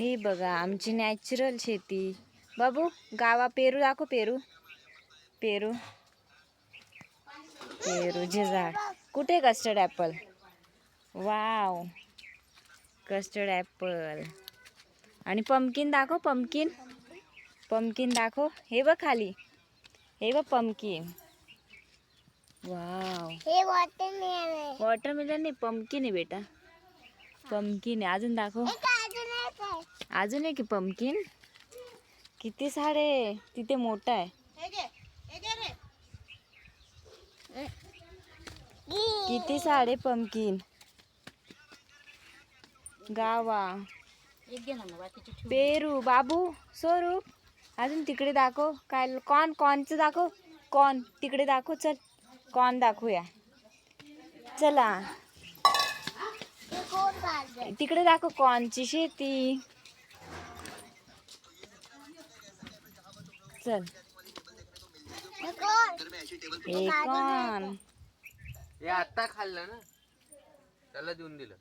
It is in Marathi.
हे बघा आमची नॅचरल शेती. बाबू गावा पेरू दाखव. पेरू पेरू पेरूचे झाड. कुठे custard Apple. Wow custard Apple. आणि पंपकिन दाखव. पंपकिन पंपकिन दाखव. हे बघ खाली. हे बघ पंपकिन. वाव हे वॉटरमेलन आहे. वॉटरमेलन नाही पंपकिन आहे बेटा. पंपकिन आहे. अजून दाखव. अजून आहे की पंपकिन. किती सारे. तिथे मोठा आहे. किती सारे पंपकिन. गावा पेरू. बाबू स्वरूप अजून तिकडे दाखव. काय कॉर्न. कॉर्नचं दाखव. कॉर्न तिकडे दाखव. चल कॉर्न दाखवूया. चला तिकडे दाखव कॉर्नची शेती. चल हे कॉर्न. हे आता खाल्लं ना त्याला देऊन दिलं.